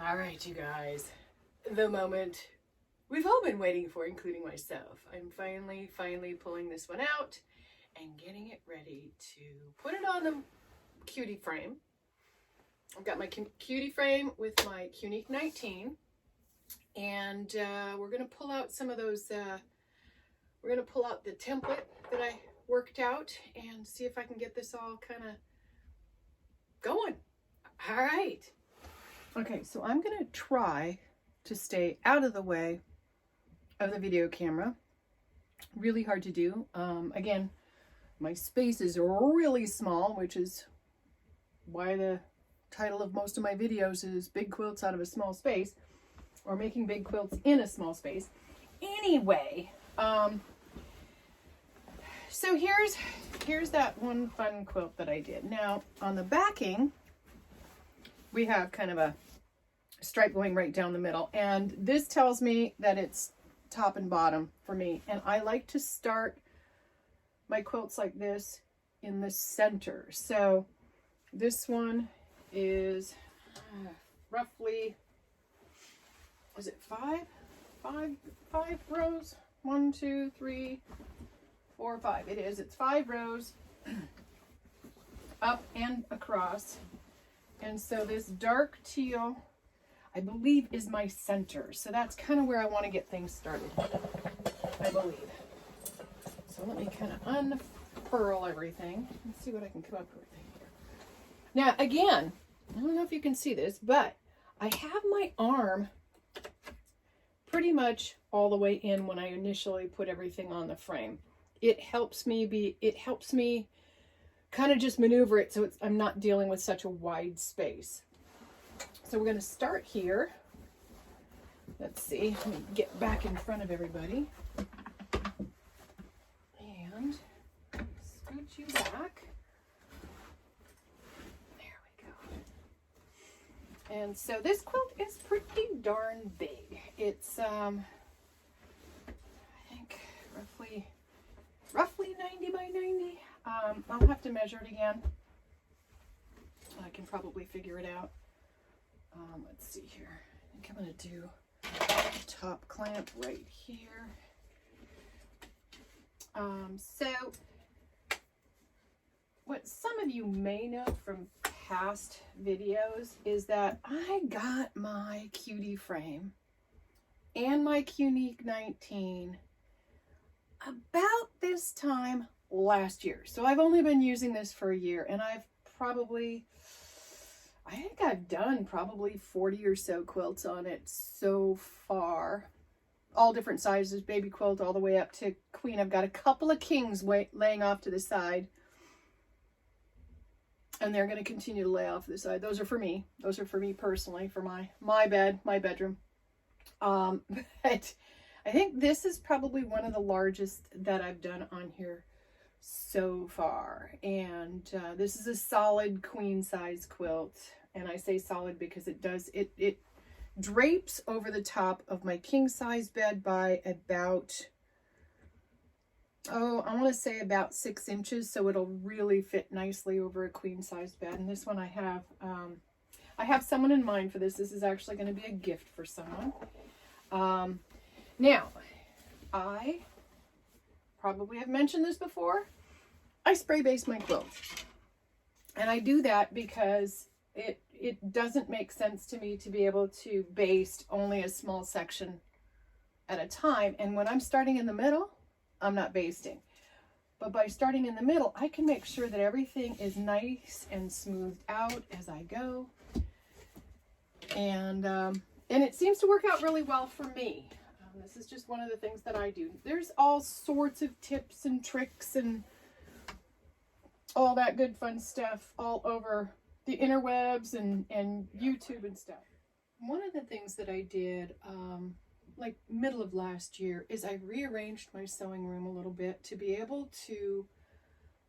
All right, you guys, the moment we've all been waiting for, including myself. I'm finally pulling this one out and getting it ready to put it on the Cutie frame. I've got my Cutie frame with my Qnique19, and we're going to pull out some of those, we're going to pull out the template that I worked out and see if I can get this all kind of going. All right. Okay, so I'm going to try to stay out of the way of the video camera. Really hard to do. Again, my space is really small, which is why the title of most of my videos is Big Quilts Out of a Small Space, or Making Big Quilts in a Small Space. Anyway, so here's that one fun quilt that I did. Now, on the backing, we have kind of a stripe going right down the middle, and this tells me that it's top and bottom for me, and I like to start my quilts like this in the center. So this one is roughly, is it five rows? 1, 2, 3, 4, 5. It is. It's 5 rows up and across. And so this dark teal, I believe, is my center. So that's kind of where I want to get things started, I believe. So let me kind of unfurl everything and see what I can come up with here. Now, again, I don't know if you can see this, but I have my arm pretty much all the way in when I initially put everything on the frame. It helps me kind of just maneuver it so I'm not dealing with such a wide space. So we're going to start here. Let's see, let me get back in front of everybody. And scoot you back. There we go. And so this quilt is pretty darn big. It's, I think, roughly 90 by 90. I'll have to measure it again. I can probably figure it out. Let's see here. I think I'm going to do the top clamp right here. So what some of you may know from past videos is that I got my Cutie frame and my Qnique19 about this time last year. So I've only been using this for a year, and I think I've done probably 40 or so quilts on it so far. All different sizes, baby quilt all the way up to queen. I've got a couple of kings laying off to the side, and they're going to continue to lay off to the side. Those are for me. Those are for me personally, for my bed, my bedroom. But I think this is probably one of the largest that I've done on here so far. And this is a solid queen size quilt. And I say solid because it drapes over the top of my king size bed by about, I want to say about 6 inches. So it'll really fit nicely over a queen size bed. And this one I have someone in mind for this. This is actually going to be a gift for someone. Now, I probably have mentioned this before. I spray base my quilt. And I do that because it doesn't make sense to me to be able to baste only a small section at a time. And when I'm starting in the middle, I'm not basting. But by starting in the middle, I can make sure that everything is nice and smoothed out as I go. And it seems to work out really well for me. This is just one of the things that I do. There's all sorts of tips and tricks and all that good fun stuff all over the interwebs and YouTube and stuff. One of the things that I did like middle of last year is I rearranged my sewing room a little bit to be able to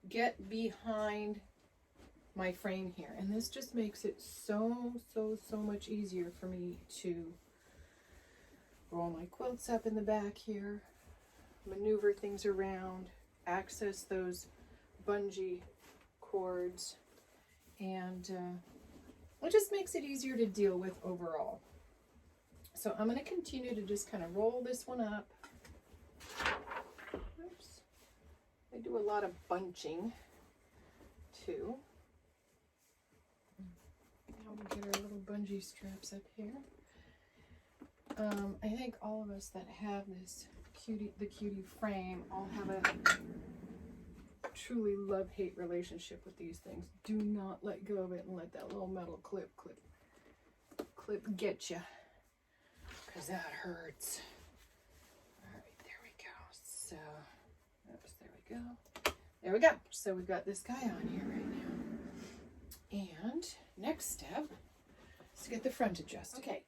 get behind my frame here. And this just makes it so much easier for me to roll my quilts up in the back here, maneuver things around, access those bungee cords, and it just makes it easier to deal with overall. So I'm going to continue to just kind of roll this one up. Oops. I do a lot of bunching too. Now we'll get our little bungee straps up here. I think all of us that have this the Cutie frame all have a truly love-hate relationship with these things. Do not let go of it and let that little metal clip get you, because that hurts. All right, there we go. So, oops, there we go. There we go. So we've got this guy on here right now. And next step is to get the front adjusted. Okay.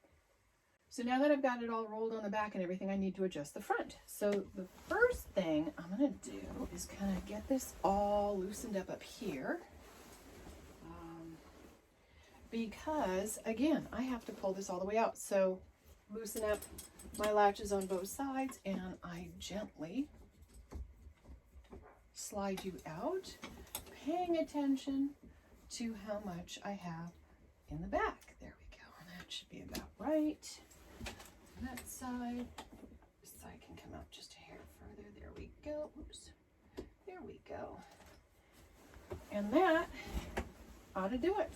So now that I've got it all rolled on the back and everything, I need to adjust the front. So the first thing I'm going to do is kind of get this all loosened up here. Because, again, I have to pull this all the way out. So loosen up my latches on both sides, and I gently slide you out, paying attention to how much I have in the back. There we go. And that should be about right. That side. This side can come up just a hair further. There we go. Oops. There we go. And that ought to do it.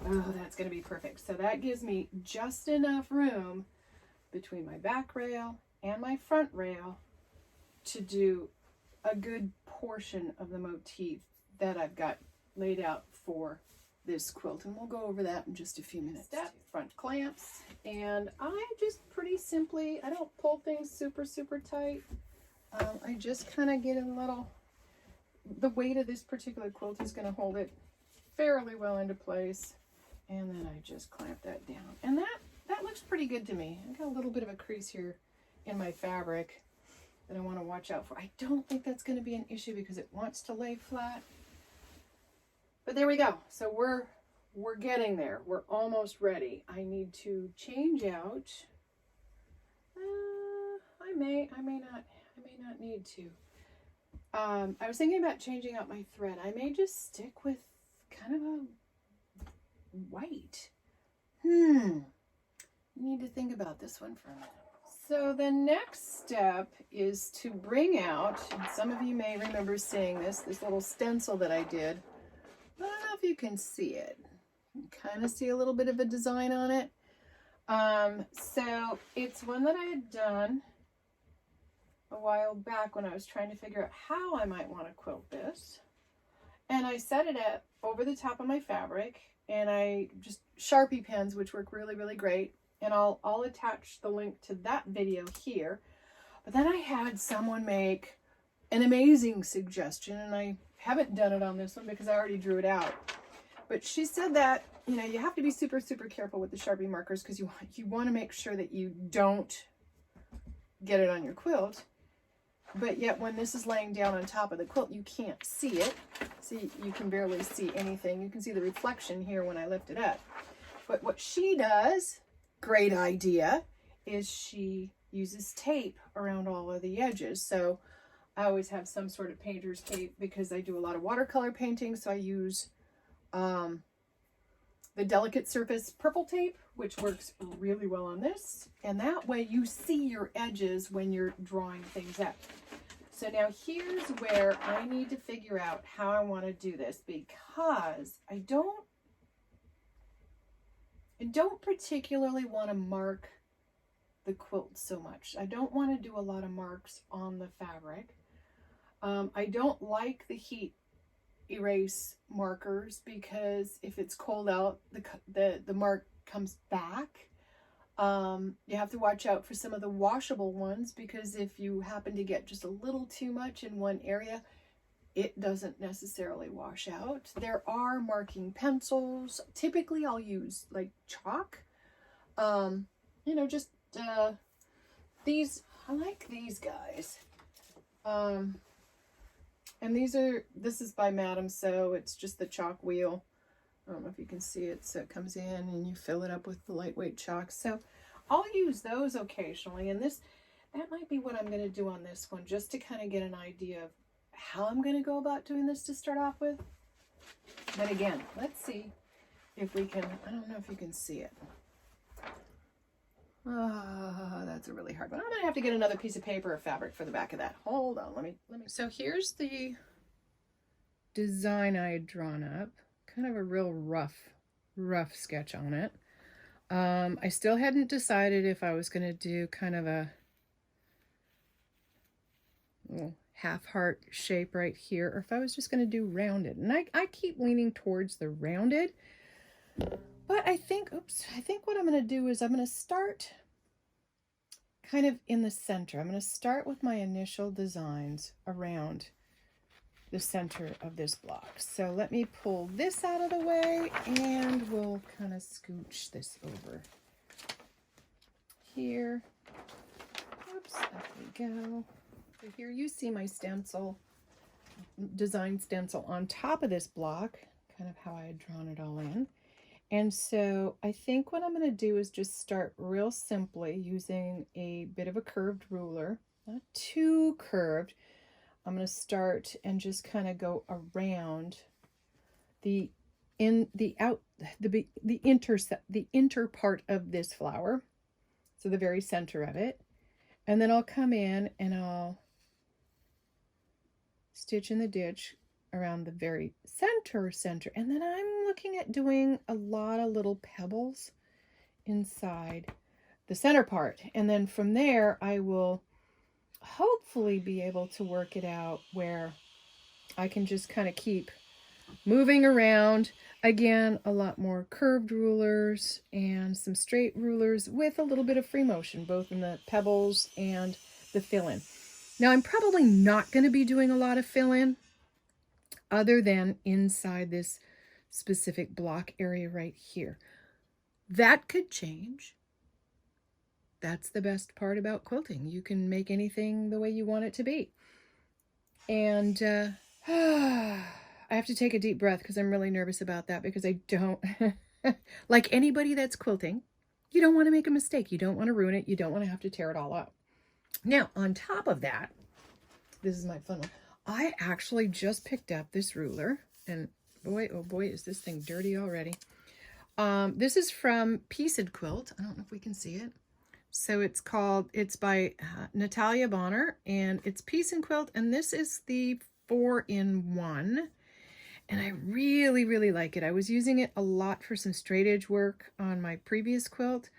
Oh, that's going to be perfect. So that gives me just enough room between my back rail and my front rail to do a good portion of the motif that I've got laid out for this quilt, and we'll go over that in just a few minutes. Step, front clamps, and I just pretty simply, I don't pull things super tight. I just kind of get a little, the weight of this particular quilt is going to hold it fairly well into place, and then I just clamp that down, and that looks pretty good to me. I got a little bit of a crease here in my fabric that I want to watch out for. I don't think that's going to be an issue because it wants to lay flat. But there we go. So we're getting there. We're almost ready. I need to change out. I may not need to. I was thinking about changing out my thread. I may just stick with kind of a white. Need to think about this one for a minute. So the next step is to bring out, and some of you may remember seeing this little stencil that I did. I don't know if you can see it. You can kind of see a little bit of a design on it. So it's one that I had done a while back when I was trying to figure out how I might want to quilt this. And I set it up over the top of my fabric, and I just Sharpie pens, which work really great. And I'll attach the link to that video here. But then I had someone make an amazing suggestion, and I haven't done it on this one because I already drew it out. But she said that, you know, you have to be super careful with the Sharpie markers because you want to make sure that you don't get it on your quilt. But yet when this is laying down on top of the quilt, you can't see it. See, you can barely see anything. You can see the reflection here when I lift it up. But what she does, great idea, is she uses tape around all of the edges. So I always have some sort of painter's tape because I do a lot of watercolor painting. So I use the Delicate Surface purple tape, which works really well on this. And that way you see your edges when you're drawing things up. So now here's where I need to figure out how I want to do this, because I don't particularly want to mark the quilt so much. I don't want to do a lot of marks on the fabric. I don't like the heat erase markers because if it's cold out, the mark comes back. You have to watch out for some of the washable ones because if you happen to get just a little too much in one area, it doesn't necessarily wash out. There are marking pencils. Typically I'll use like chalk. You know, just these, I like these guys. And this is by Madam So. It's just the chalk wheel. I don't know if you can see it. So it comes in and you fill it up with the lightweight chalk. So I'll use those occasionally. And that might be what I'm going to do on this one, just to kind of get an idea of how I'm going to go about doing this to start off with. But again, let's see if we can, I don't know if you can see it. Oh, that's a really hard one. I'm gonna have to get another piece of paper or fabric for the back of that. Hold on, let me. So here's the design I had drawn up. Kind of a real rough sketch on it. I still hadn't decided if I was gonna do kind of a little half heart shape right here, or if I was just gonna do rounded. And I keep leaning towards the rounded. But I think what I'm going to do is I'm going to start kind of in the center. I'm going to start with my initial designs around the center of this block. So let me pull this out of the way and we'll kind of scooch this over here. Oops, there we go. So here you see my stencil, design stencil on top of this block, kind of how I had drawn it all in. And so I think what I'm going to do is just start real simply using a bit of a curved ruler, not too curved. I'm going to start and just kind of go around the inter part of this flower, so the very center of it. And then I'll come in and I'll stitch in the ditch around the very center, and then I'm looking at doing a lot of little pebbles inside the center part, and then from there I will hopefully be able to work it out where I can just kind of keep moving around. Again, a lot more curved rulers and some straight rulers with a little bit of free motion, both in the pebbles and the fill-in. Now I'm probably not going to be doing a lot of fill-in other than inside this specific block area right here. That could change. That's the best part about quilting. You can make anything the way you want it to be. And I have to take a deep breath because I'm really nervous about that, because I don't, like anybody that's quilting, you don't want to make a mistake. You don't want to ruin it. You don't want to have to tear it all up. Now, on top of that, this is my fun one. I actually just picked up this ruler, and boy, oh boy, is this thing dirty already. This is from Piece-n-Quilt. I don't know if we can see it. So it's by Natalia Bonner, and it's Piece-n-Quilt, and this is the 4-in-1. And I really, really like it. I was using it a lot for some straight edge work on my previous quilt,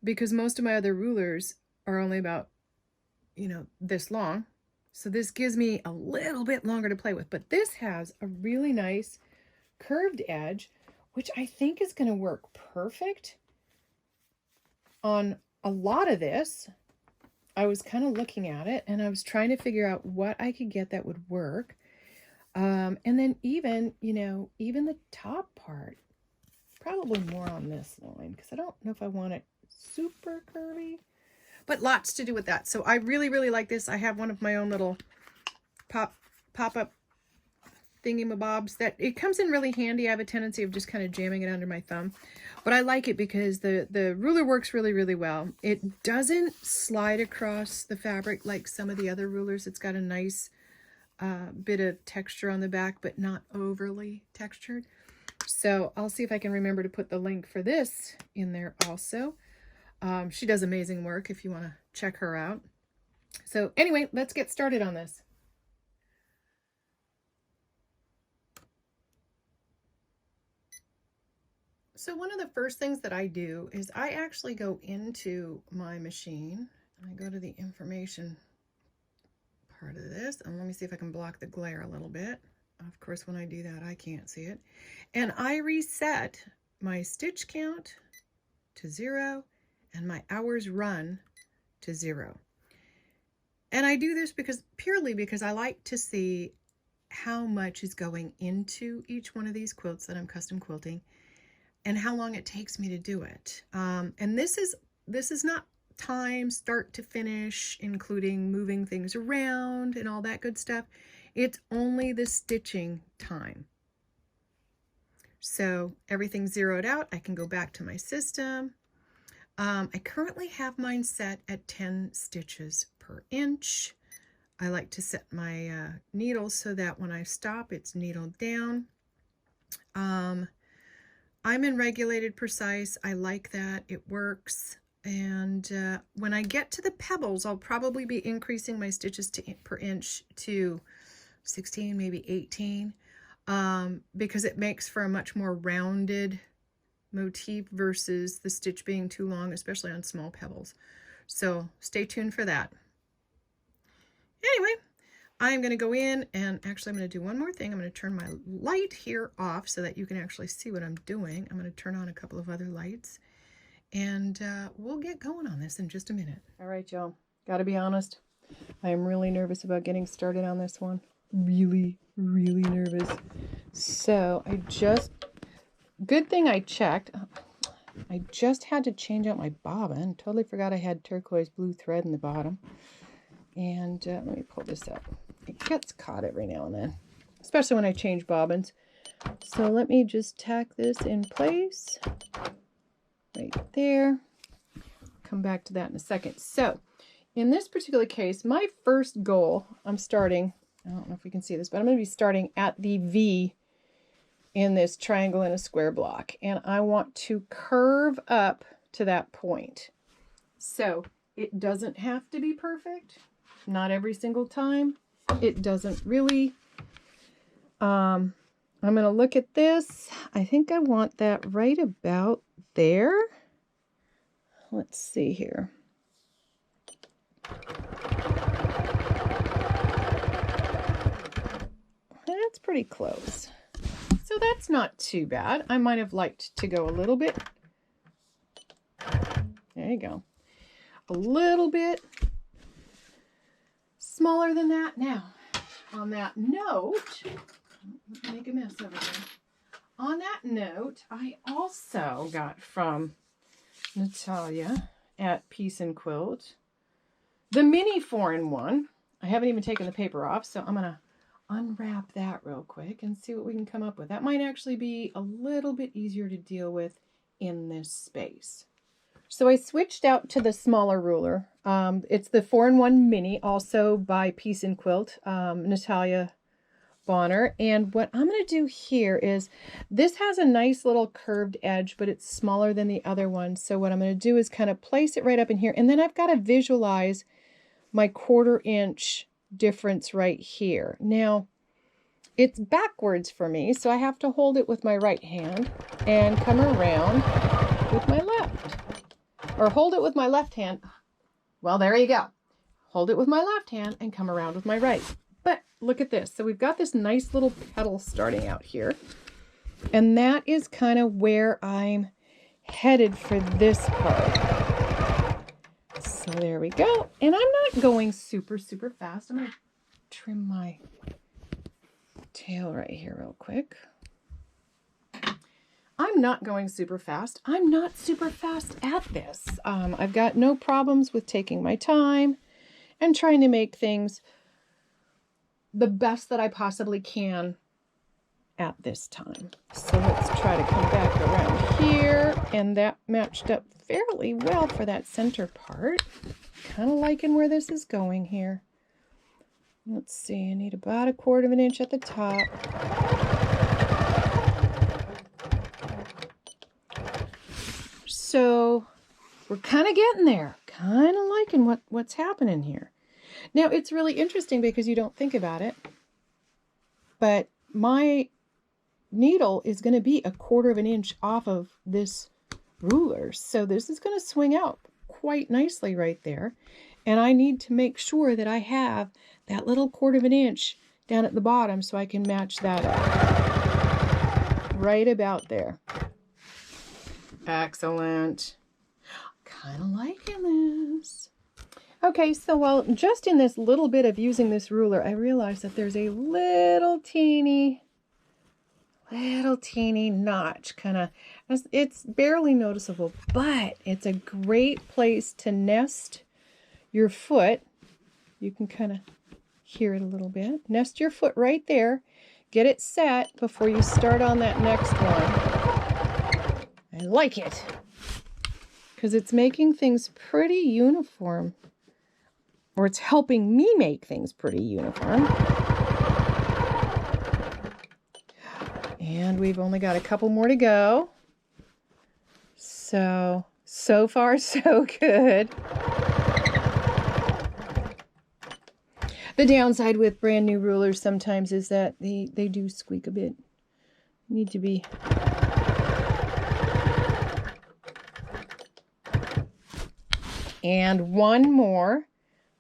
because most of my other rulers are only about, this long. So this gives me a little bit longer to play with, but this has a really nice curved edge, which I think is going to work perfect on a lot of this. I was kind of looking at it and I was trying to figure out what I could get that would work. And then even the top part, probably more on this line, because I don't know if I want it super curvy. But lots to do with that. So I really, really like this. I have one of my own little pop-up thingy-mabobs that it comes in really handy. I have a tendency of just kind of jamming it under my thumb. But I like it because the ruler works really, really well. It doesn't slide across the fabric like some of the other rulers. It's got a nice bit of texture on the back, but not overly textured. So I'll see if I can remember to put the link for this in there also. She does amazing work if you want to check her out. So anyway, let's get started on this. So one of the first things that I do is I actually go into my machine and I go to the information part of this. And let me see if I can block the glare a little bit. Of course, when I do that, I can't see it. And I reset my stitch count to 0 and my hours run to 0. And I do this purely because I like to see how much is going into each one of these quilts that I'm custom quilting and how long it takes me to do it. And this is not time start to finish, including moving things around and all that good stuff. It's only the stitching time. So everything's zeroed out. I can go back to my system. I currently have mine set at 10 stitches per inch. I like to set my needle so that when I stop, it's needled down. I'm in regulated precise. I like that. It works. And when I get to the pebbles, I'll probably be increasing my stitches per inch to 16, maybe 18, because it makes for a much more rounded motif versus the stitch being too long, especially on small pebbles. So stay tuned for that. Anyway, I'm going to go in and actually I'm going to do one more thing. I'm going to turn my light here off so that you can actually see what I'm doing. I'm going to turn on a couple of other lights and we'll get going on this in just a minute. All right, y'all. Got to be honest. I am really nervous about getting started on this one. Really, really nervous. So good thing I checked. I just had to change out my bobbin. Totally forgot I had turquoise blue thread in the bottom. And let me pull this up. It gets caught every now and then, especially when I change bobbins. So let me just tack this in place right there. Come back to that in a second. So in this particular case, my first goal, I'm starting, I don't know if we can see this, but I'm going to be starting at the V in this triangle in a square block. And I want to curve up to that point. So it doesn't have to be perfect. Not every single time. It doesn't really. I'm going to look at this. I think I want that right about there. Let's see here. That's pretty close. So that's not too bad. I might have liked to go a little bit. There you go. A little bit smaller than that. Now, on that note, make a mess over here. On that note, I also got from Natalia at Piece-n-Quilt the mini 4-in-1. I haven't even taken the paper off, so I'm going to unwrap that real quick and see what we can come up with. That might actually be a little bit easier to deal with in this space. So I switched out to the smaller ruler. It's the 4-in-1 mini, also by Piece-n-Quilt, Natalia Bonner. And what I'm going to do here is, this has a nice little curved edge, but it's smaller than the other one. So what I'm going to do is kind of place it right up in here. And then I've got to visualize my 1/4 inch difference right here. Now, it's backwards for me, so I have to hold it with my right hand and come around with my left. Or hold it with my left hand. Well, there you go. Hold it with my left hand and come around with my right. But look at this. So we've got this nice little petal starting out here. And that is kind of where I'm headed for this part. So there we go. And I'm not going super, super fast. I'm going to trim my tail right here real quick. I'm not going super fast. I'm not super fast at this. I've got no problems with taking my time and trying to make things the best that I possibly can at this time. So let's try to come back around here, and that matched up fairly well for that center part. Kind of liking where this is going here. Let's see, I need about 1/4 inch at the top. So we're kind of getting there, kind of liking what's happening here. Now, it's really interesting because you don't think about it, but my needle is going to be 1/4 inch off of this ruler. So this is going to swing out quite nicely right there. And I need to make sure that I have that little 1/4 inch down at the bottom so I can match that up. Right about there. Excellent. Kind of liking this. Okay, so while just in this little bit of using this ruler, I realized that there's a little teeny notch, kind of, it's barely noticeable, but it's a great place to nest your foot. You can kind of hear it a little bit. Nest your foot right there. Get it set before you start on that next one. I like it because it's making things pretty uniform, or it's helping me make things pretty uniform. And we've only got a couple more to go. So far so good. The downside with brand new rulers sometimes is that they do squeak a bit. Need to be. And one more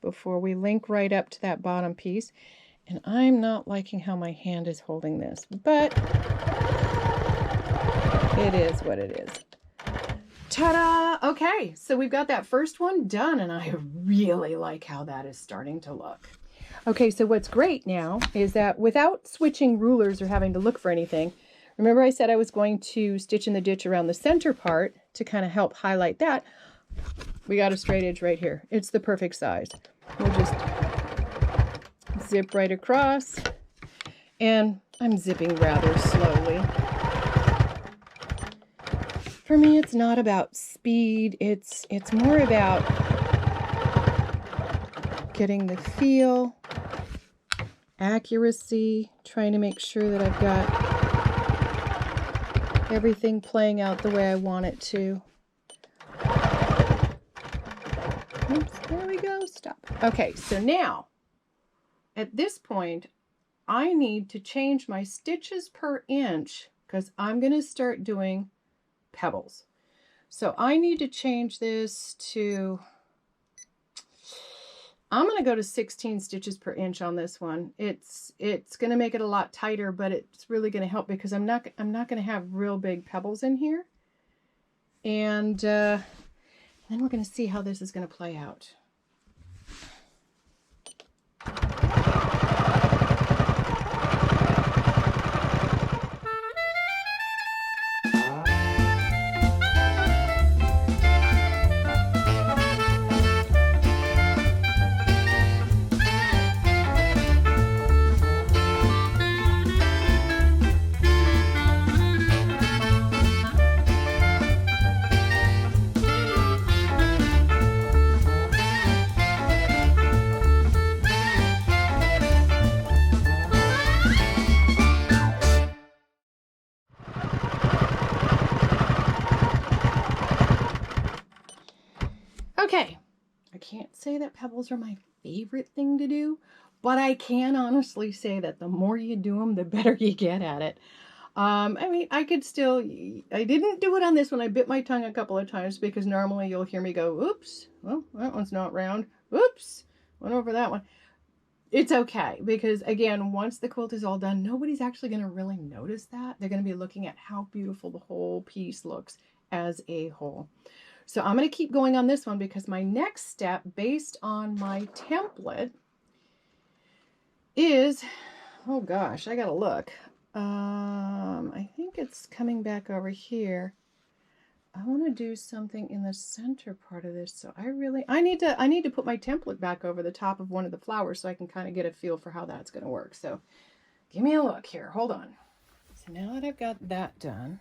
before we link right up to that bottom piece. And I'm not liking how my hand is holding this, but it is what it is. Ta-da! Okay, so we've got that first one done, and I really like how that is starting to look. Okay, so what's great now is that without switching rulers or having to look for anything, remember I said I was going to stitch in the ditch around the center part to kind of help highlight that. We got a straight edge right here. It's the perfect size. We'll just zip right across, and I'm zipping rather slowly. For me, it's not about speed. It's more about getting the feel, accuracy, trying to make sure that I've got everything playing out the way I want it to. Oops, there we go, stop. Okay, so now, at this point, I need to change my stitches per inch because I'm going to start doing pebbles. So I need to change this to, I'm going to go to 16 stitches per inch on this one. It's going to make it a lot tighter, but it's really going to help because I'm not going to have real big pebbles in here. And then we're going to see how this is going to play out. Okay, I can't say that pebbles are my favorite thing to do, but I can honestly say that the more you do them, the better you get at it. I mean, I didn't do it on this one. I bit my tongue a couple of times because normally you'll hear me go, oops, well, that one's not round. Oops, went over that one. It's okay because, again, once the quilt is all done, nobody's actually going to really notice that. They're going to be looking at how beautiful the whole piece looks as a whole. So I'm going to keep going on this one because my next step based on my template is, oh gosh, I got to look. I think it's coming back over here. I want to do something in the center part of this. So I need to put my template back over the top of one of the flowers so I can kind of get a feel for how that's going to work. So give me a look here. Hold on. So now that I've got that done,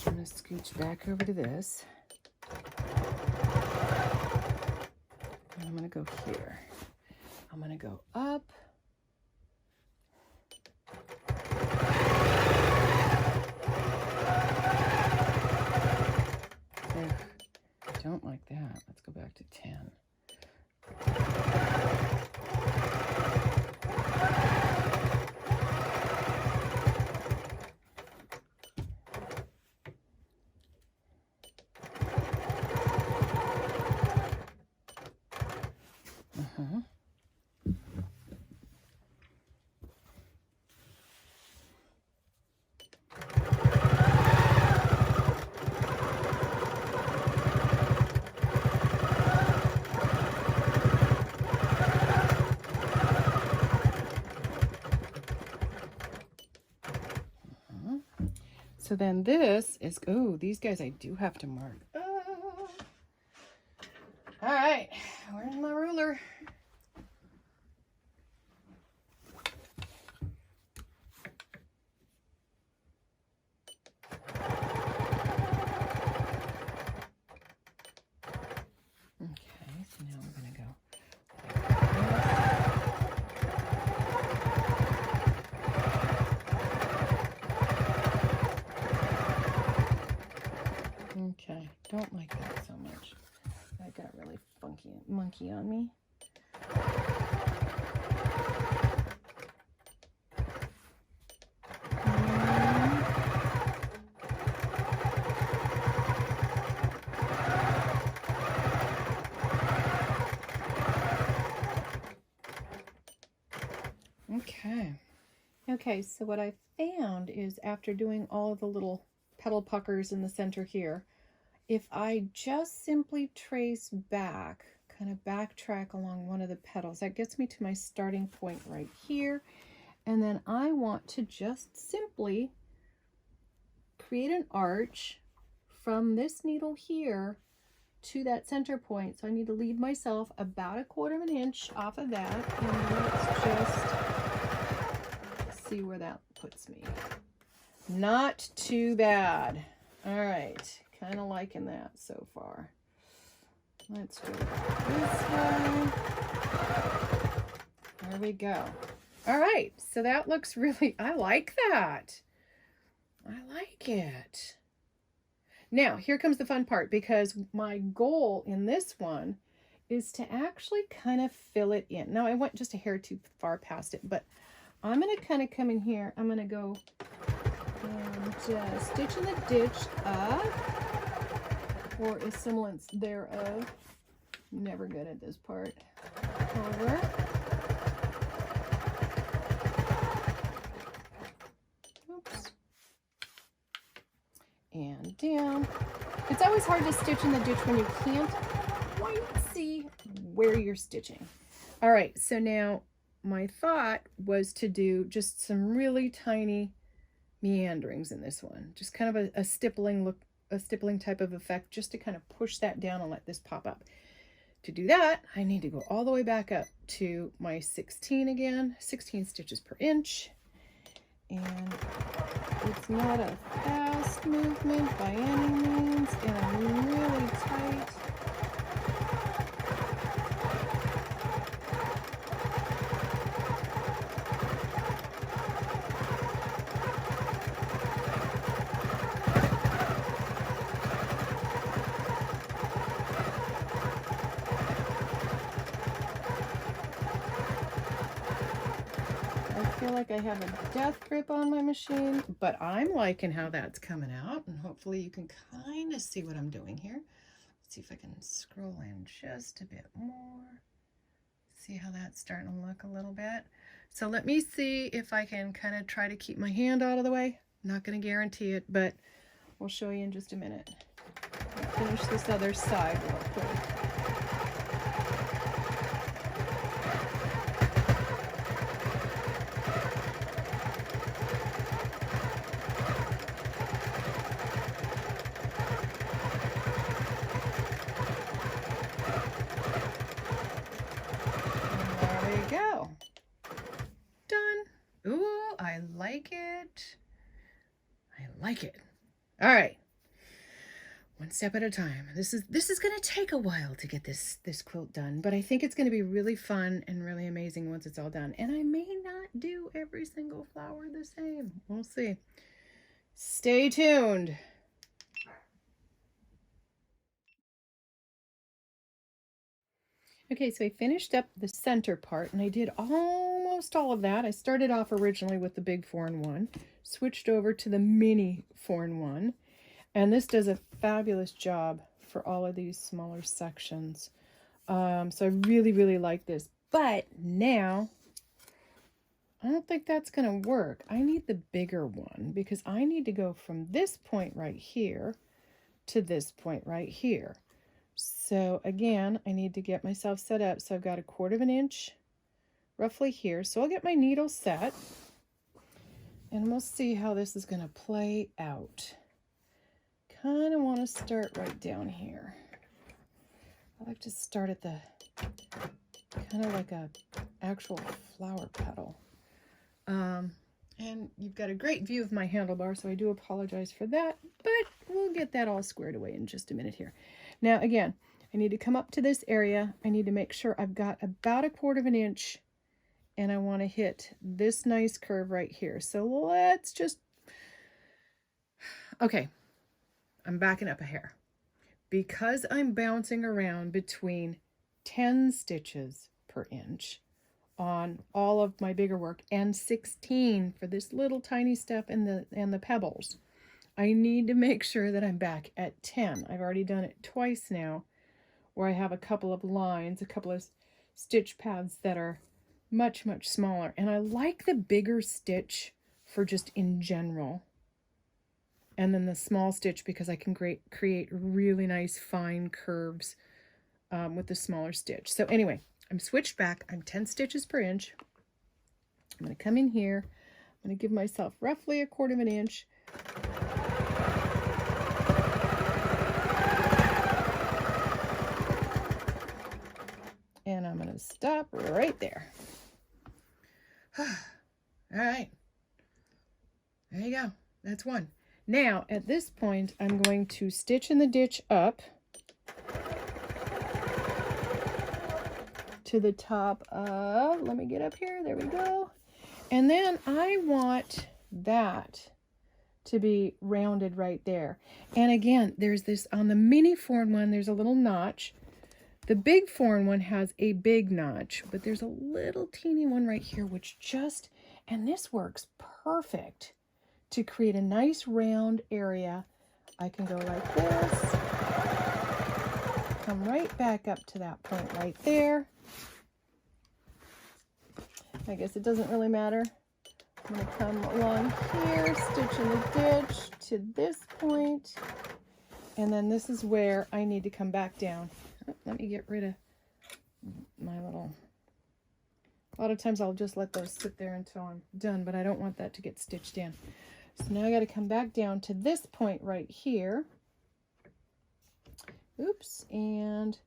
I'm going to scooch back over to this. And I'm going to go here. I'm going to go up. Don't like that. Let's go back to 10. So then this is, oh, these guys I do have to mark. All right, where's my ruler? Okay, so now we're gonna go. Okay, don't like that so much. That got really funky, monkey on me. Okay, so what I found is after doing all of the little petal puckers in the center here, if I just simply trace back, kind of backtrack along one of the petals, that gets me to my starting point right here. And then I want to just simply create an arch from this needle here to that center point. So I need to leave myself about 1/4 of an inch off of that. And let's just see where that puts me. Not too bad. All right, kind of liking that so far. Let's go this way. There we go. All right, so that looks really, I like that. I like it. Now, here comes the fun part, because my goal in this one is to actually kind of fill it in. Now, I went just a hair too far past it, but I'm going to kind of come in here. I'm going to go and stitch in the ditch up, or a semblance thereof. Never good at this part. Over. Oops. And down. It's always hard to stitch in the ditch when you can't quite see where you're stitching. All right, so now my thought was to do just some really tiny meanderings in this one, just kind of a stippling look, a stippling type of effect, just to kind of push that down and let this pop up. To do that, I need to go all the way back up to my 16 again, 16 stitches per inch. And it's not a fast movement by any means, and I'm really tight. Like I have a death grip on my machine, but I'm liking how that's coming out, and hopefully you can kind of see what I'm doing here. Let's see if I can scroll in just a bit more. See how that's starting to look a little bit. So let me see if I can kind of try to keep my hand out of the way. I'm not going to guarantee it, but we'll show you in just a minute. I'll finish this other side real quick. I like it. I like it. All right. One step at a time. This is going to take a while to get this quilt done, but I think it's going to be really fun and really amazing once it's all done. And I may not do every single flower the same. We'll see. Stay tuned. Okay, so I finished up the center part, and I did almost all of that. I started off originally with the big 4-in-1, switched over to the mini 4-in-1, and this does a fabulous job for all of these smaller sections. So I really, really like this. But now, I don't think that's going to work. I need the bigger one, because I need to go from this point right here to this point right here. So again, I need to get myself set up. So I've got 1/4 of an inch roughly here. So I'll get my needle set, and we'll see how this is going to play out. Kind of want to start right down here. I like to start at the kind of like a actual flower petal. And you've got a great view of my handlebar, so I do apologize for that, but we'll get that all squared away in just a minute here. Now, again, I need to come up to this area. I need to make sure I've got about 1/4 of an inch, and I want to hit this nice curve right here. So let's just, okay, I'm backing up a hair. Because I'm bouncing around between 10 stitches per inch on all of my bigger work and 16 for this little tiny step and the pebbles, I need to make sure that I'm back at 10. I've already done it twice now, where I have a couple of lines, a couple of stitch paths that are much, much smaller. And I like the bigger stitch for just in general. And then the small stitch because I can create really nice fine curves with the smaller stitch. So anyway, I'm switched back. I'm 10 stitches per inch. I'm going to come in here. I'm going to give myself roughly 1/4 inch. And I'm going to stop right there. All right. There you go. That's one. Now, at this point, I'm going to stitch in the ditch up to the top of, let me get up here, there we go. And then I want that to be rounded right there. And again, there's this, on the mini 4-in-1, there's a little notch. The big 4-in-1 has a big notch, but there's a little teeny one right here, which just, and this works perfect to create a nice round area. I can go like this, come right back up to that point right there. I guess it doesn't really matter. I'm going to come along here, stitch in the ditch to this point, and then this is where I need to come back down. Oh, let me get rid of my little, a lot of times I'll just let those sit there until I'm done, but I don't want that to get stitched in. So now I got to come back down to this point right here. Oops, and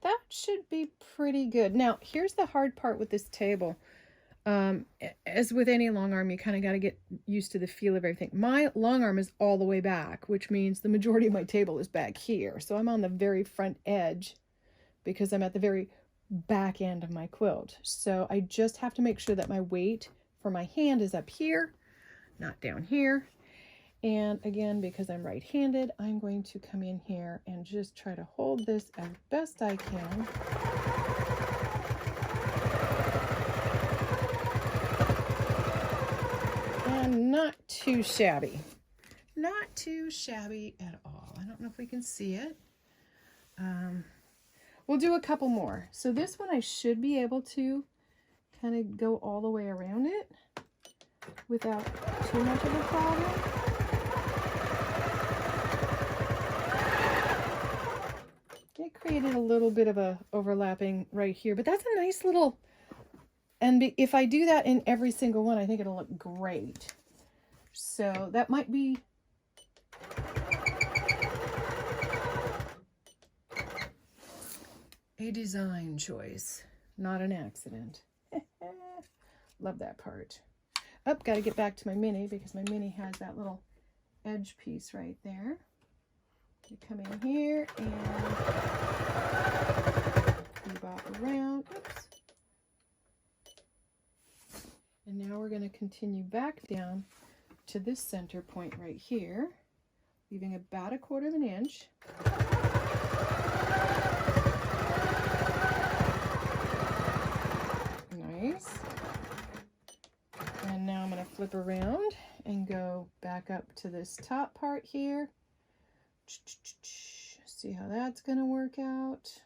that should be pretty good. Now, here's the hard part with this table. As with any long arm, you kind of got to get used to the feel of everything. My long arm is all the way back, which means the majority of my table is back here. So I'm on the very front edge because I'm at the very back end of my quilt. So I just have to make sure that my weight for my hand is up here, not down here. And again, because I'm right-handed, I'm going to come in here and just try to hold this as best I can. And not too shabby. Not too shabby at all. I don't know if we can see it. We'll do a couple more. So this one I should be able to kind of go all the way around it without too much of a problem. It created a little bit of a overlapping right here, but that's a nice little, and if I do that in every single one, I think it'll look great. So that might be a design choice, not an accident. Love that part. Oh, got to get back to my mini because my mini has that little edge piece right there. You come in here and bebop around. Oops. And now we're going to continue back down to this center point right here, leaving about 1/4 inch. Nice. And now I'm going to flip around and go back up to this top part here. See how that's going to work out.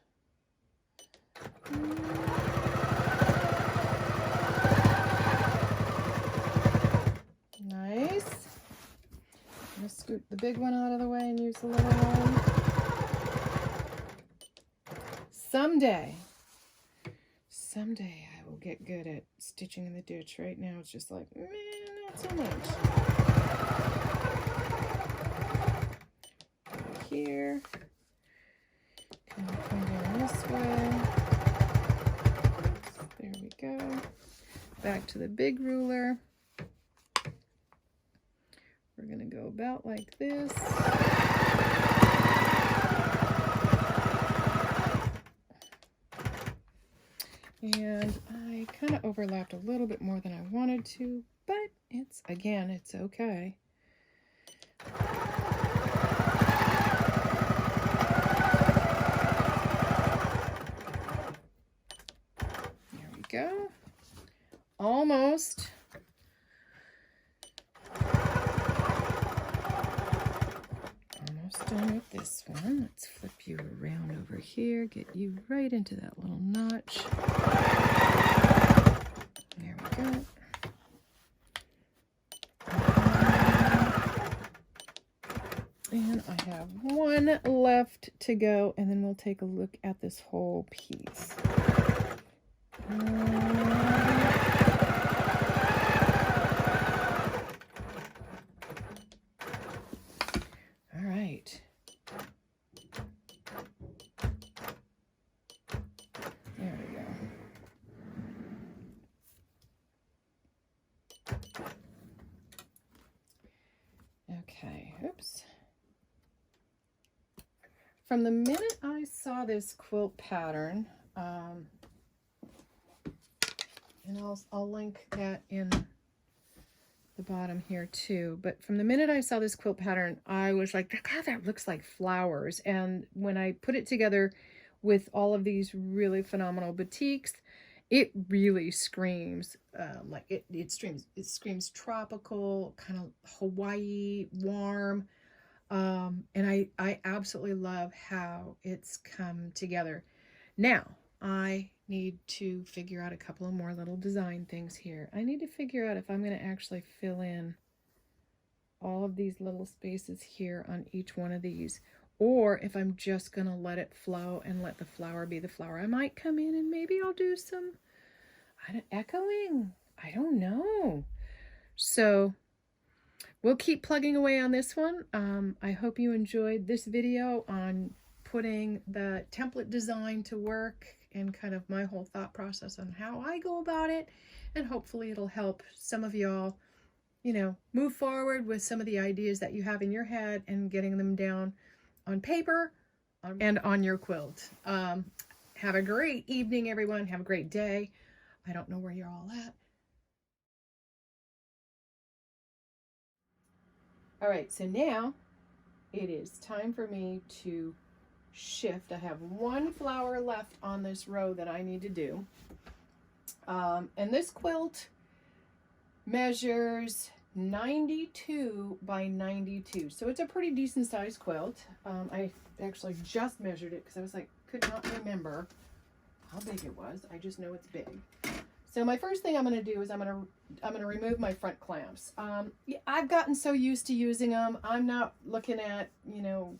Nice. I'm going to scoot the big one out of the way and use the little one. Someday I will get good at stitching in the ditch. Right now it's just like, not so much. Here. Kind of come down this way. Oops, there we go. Back to the big ruler. We're going to go about like this. And I kind of overlapped a little bit more than I wanted to, but it's okay. this one. Let's flip you around over here, get you right into that little notch. There we go. And I have one left to go, and then we'll take a look at this whole piece. All right. There we go. Okay, oops. From the minute I saw this quilt pattern, and I'll link that in the bottom here too, but from the minute I saw this quilt pattern, I was like, God, that looks like flowers. And when I put it together with all of these really phenomenal batiks, it really screams it screams tropical, kind of Hawaii, warm. And I absolutely love how it's come together. Now, I need to figure out a couple of more little design things here. I need to figure out if I'm going to actually fill in all of these little spaces here on each one of these, or if I'm just going to let it flow and let the flower be the flower. I might come in and maybe I'll do some echoing. I don't know. So we'll keep plugging away on this one. I hope you enjoyed this video on putting the template design to work and kind of my whole thought process on how I go about it. And hopefully it'll help some of y'all, you know, move forward with some of the ideas that you have in your head and getting them down on paper and on your quilt. Have a great evening, everyone. Have a great day. I don't know where you're all at. All right, so now it is time for me to shift. I have one flower left on this row that I need to do. And this quilt measures 92 by 92. So it's a pretty decent sized quilt. I actually just measured it because I was like, could not remember how big it was. I just know it's big. So my first thing I'm going to do is I'm going to remove my front clamps. Yeah, I've gotten so used to using them. I'm not looking at, you know,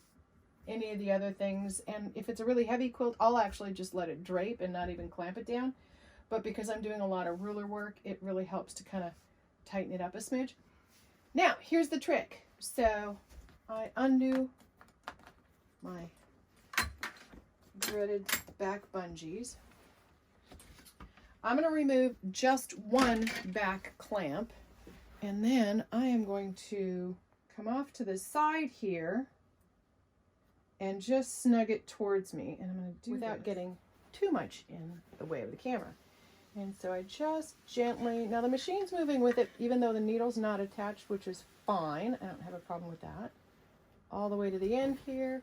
any of the other things. And if it's a really heavy quilt, I'll actually just let it drape and not even clamp it down. But because I'm doing a lot of ruler work, it really helps to kind of tighten it up a smidge. Now, here's the trick. So I undo my threaded back bungees. I'm going to remove just one back clamp, and then I am going to come off to the side here and just snug it towards me. And I'm going to do without getting too much in the way of the camera. And so I just gently, now the machine's moving with it, even though the needle's not attached, which is fine. I don't have a problem with that. All the way to the end here.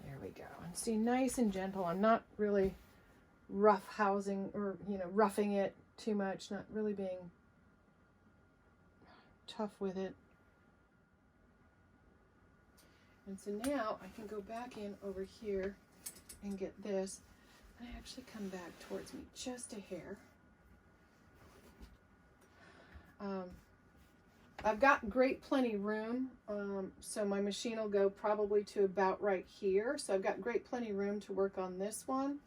There we go. And see, nice and gentle. I'm not really rough housing or, you know, roughing it too much, not really being tough with it. And so now I can go back in over here and get this. And I actually come back towards me just a hair. I've got plenty room, so my machine will go probably to about right here. So I've got plenty room to work on this one.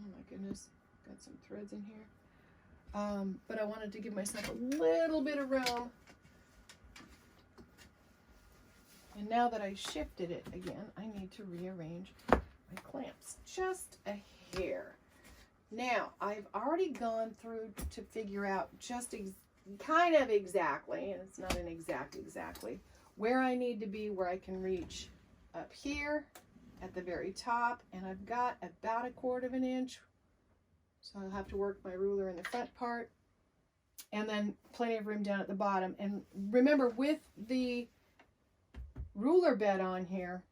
Oh my goodness, got some threads in here. But I wanted to give myself a little bit of room. And now that I shifted it again, I need to rearrange my clamps just a hair. Now, I've already gone through to figure out just kind of exactly, and it's not an exactly, where I need to be, where I can reach up here at the very top, and I've got about 1/4 inch, so I'll have to work my ruler in the front part, and then plenty of room down at the bottom. And remember, with the ruler bed on here,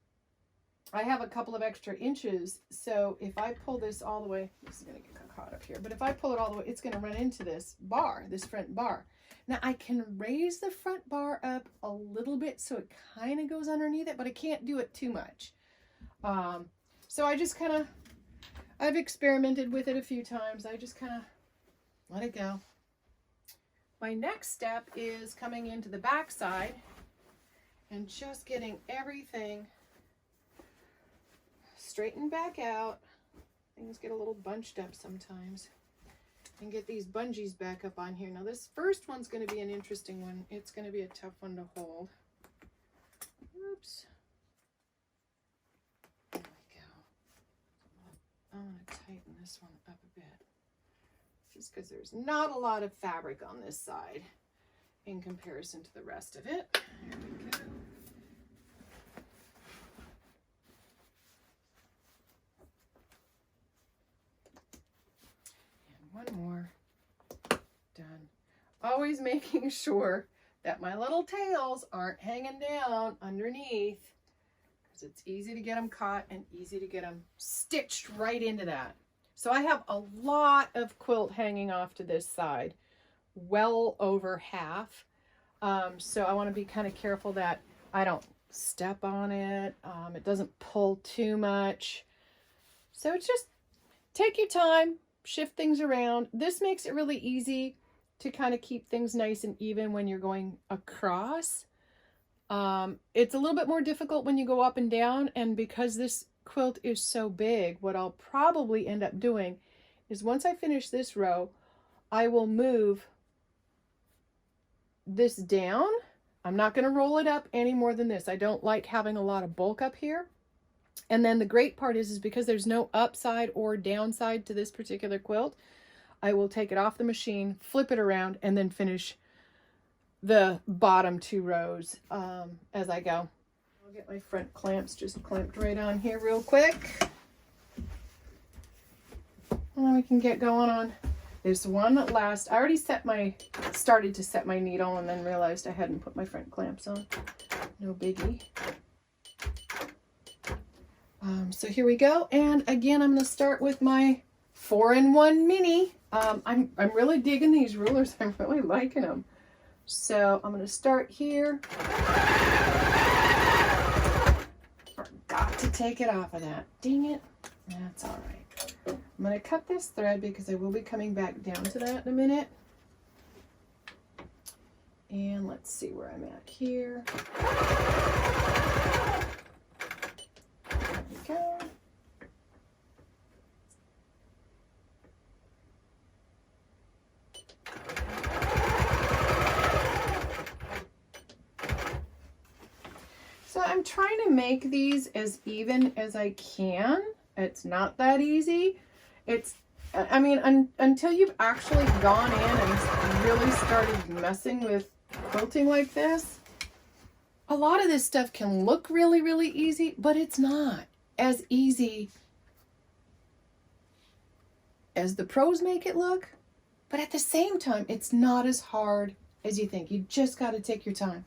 I have a couple of extra inches, so if I pull this all the way, this is going to get caught up here, but if I pull it all the way, it's going to run into this bar, this front bar. Now I can raise the front bar up a little bit so it kind of goes underneath it, but I can't do it too much. So I just kind of, I've experimented with it a few times. I just kind of let it go. My next step is coming into the back side and just getting everything straightened back out. Things get a little bunched up sometimes. And get these bungees back up on here. Now this first one's going to be an interesting one. It's going to be a tough one to hold. Oops. There we go. I'm going to tighten this one up a bit. Just because there's not a lot of fabric on this side in comparison to the rest of it. There we go. One more. Done. Always making sure that my little tails aren't hanging down underneath, because it's easy to get them caught and easy to get them stitched right into that. So I have a lot of quilt hanging off to this side, well over half. So I want to be kind of careful that I don't step on it. It doesn't pull too much. So it's just take your time. Shift things around. This makes it really easy to kind of keep things nice and even when you're going across. It's a little bit more difficult when you go up and down, and because this quilt is so big, what I'll probably end up doing is once I finish this row, I will move this down. I'm not going to roll it up any more than this. I don't like having a lot of bulk up here. And then the great part is because there's no upside or downside to this particular quilt, I will take it off the machine, flip it around, and then finish the bottom 2 rows as I go. I'll get my front clamps just clamped right on here real quick. And then we can get going on this one last. I already started to set my needle and then realized I hadn't put my front clamps on. No biggie. So here we go, and again I'm going to start with my 4-in-1 mini. I'm really digging these rulers. I'm really liking them. So I'm going to start here. Forgot to take it off of that. Dang it. That's all right. I'm going to cut this thread because I will be coming back down to that in a minute. And let's see where I'm at here. Go. So I'm trying to make these as even as I can. It's not that easy. I mean, until you've actually gone in and really started messing with quilting like this, a lot of this stuff can look really, really easy, but it's not as easy as the pros make it look. But at the same time, it's not as hard as you think. You just got to take your time.